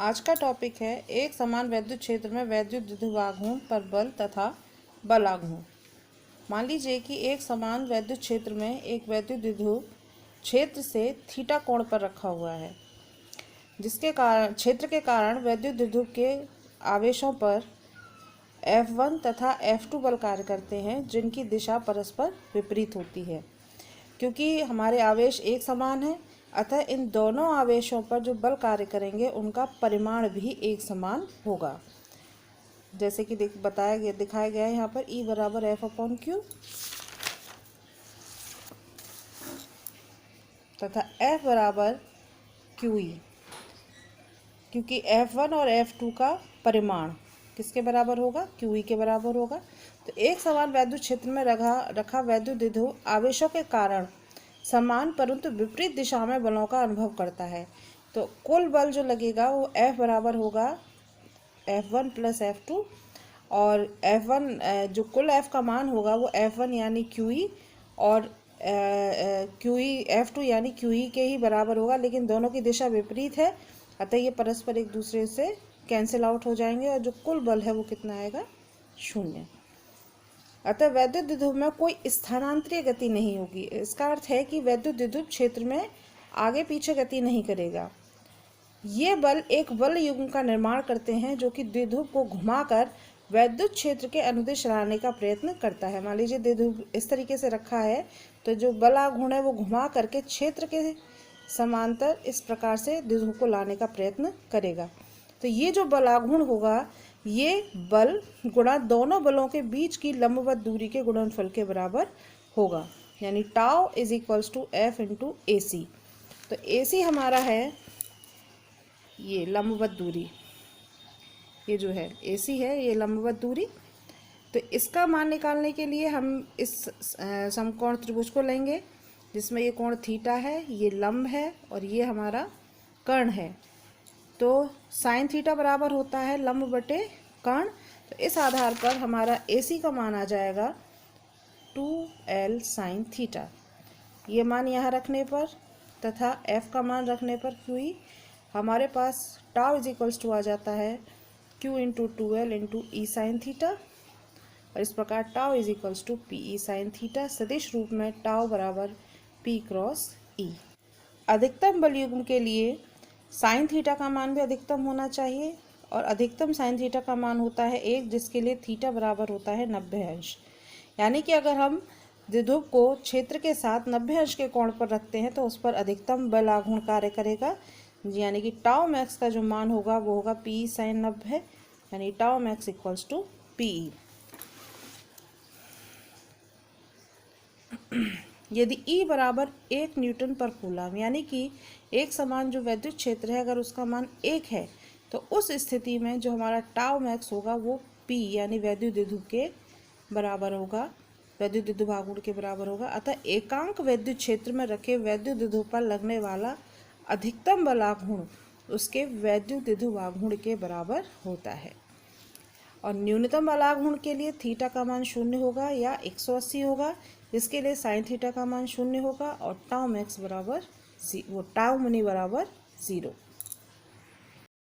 आज का टॉपिक है एक समान वैद्युत क्षेत्र में वैद्युत विद्युत आघूर्ण पर बल तथा बल आघूर्ण। मान लीजिए कि एक समान वैद्युत क्षेत्र में एक वैद्युत विद्युत क्षेत्र से थीटा कोण पर रखा हुआ है, जिसके कारण क्षेत्र के कारण वैद्युत विद्युत के आवेशों पर F1 तथा F2 बल कार्य करते हैं, जिनकी दिशा परस्पर विपरीत होती है। क्योंकि हमारे आवेश एक समान है, अतः इन दोनों आवेशों पर जो बल कार्य करेंगे उनका परिमाण भी एक समान होगा। जैसे कि दिखाया गया है यहाँ पर E बराबर F/Q तथा F बराबर QE, क्योंकि F1 और F2 का परिमाण किसके बराबर होगा? QE के बराबर होगा। तो एक समान वैद्युत क्षेत्र में रखा वैद्युत विद्युत आवेशों के कारण समान परंतु विपरीत दिशा में बलों का अनुभव करता है। तो कुल बल जो लगेगा वो F बराबर होगा F1 प्लस F2, और F1 जो कुल F का मान होगा वो F1 यानी QE और QE F2 यानी QE के ही बराबर होगा, लेकिन दोनों की दिशा विपरीत है, अतः ये परस्पर एक दूसरे से कैंसिल आउट हो जाएंगे और जो कुल बल है वो कितना आएगा? 0। अतः वैद्युत विद्युत में कोई स्थानांतरीय गति नहीं होगी। इसका अर्थ है कि वैद्युत विद्युत क्षेत्र में आगे पीछे गति नहीं करेगा। ये बल एक बल युग्म का निर्माण करते हैं जो कि द्विध्रुव को घुमाकर वैद्युत क्षेत्र के अनुदिश लाने का प्रयत्न करता है। मान लीजिए द्विध्रुव इस तरीके से रखा है, तो जो बल आघूर्ण है वो घुमा करके क्षेत्र के समांतर इस प्रकार से द्विध्रुव को लाने का प्रयत्न करेगा। तो ये जो बल आघूर्ण होगा, ये बल गुणा दोनों बलों के बीच की लंबवत दूरी के गुणनफल के बराबर होगा, यानी tau is equals to F into AC। तो AC हमारा है ये लंबवत दूरी, ये जो है AC है ये लंबवत दूरी। तो इसका मान निकालने के लिए हम इस समकोण त्रिभुज को लेंगे, जिसमें ये कोण थीटा है, ये लंब है और ये हमारा कर्ण है। तो साइन थीटा बराबर होता है लंब बटे कर्ण। तो इस आधार पर हमारा AC का मान आ जाएगा 2L साइन थीटा। ये मान यहाँ रखने पर तथा F का मान रखने पर QE हमारे पास टाउ इज इक्वल्स टू आ जाता है Q into 2L into E sine theta, और इस प्रकार tau is equals to PE sine theta. सदिश रूप में टाउ बराबर P क्रॉस E। अधिकतम बल युग्म के लिए साइन थीटा का मान भी अधिकतम होना चाहिए, और अधिकतम साइन थीटा का मान होता है 1, जिसके लिए थीटा बराबर होता है 90 अंश। यानी कि अगर हम द्विध्रुव को क्षेत्र के साथ 90 अंश के कोण पर रखते हैं तो उस पर अधिकतम बल आघूर्ण कार्य करेगा, यानी कि टाउ मैक्स का जो मान होगा वो होगा PE साइन 90, यानी tau max equals to PE। यदि E बराबर 1 न्यूटन पर कूलम, यानी कि एक समान जो वैद्युत क्षेत्र है अगर उसका मान 1 है, तो उस स्थिति में जो हमारा टाउ मैक्स होगा वो P यानी वैद्युत विद्युत के बराबर होगा, वैद्युत विद्युत आघूर्ण के बराबर होगा। अतः एकांक वैद्युत क्षेत्र में रखे वैद्युत विद्युत पर लगने वाला अधिकतम बल आघूर्ण उसके वैद्युत विद्युत आघूर्ण के बराबर होता है। और न्यूनतम बल आघूर्ण के लिए थीटा का मान 0 होगा या 180 होगा, जिसके लिए साइन थीटा का मान 0 होगा और टाउ मैक्स बराबर टाउ मनी बराबर 0।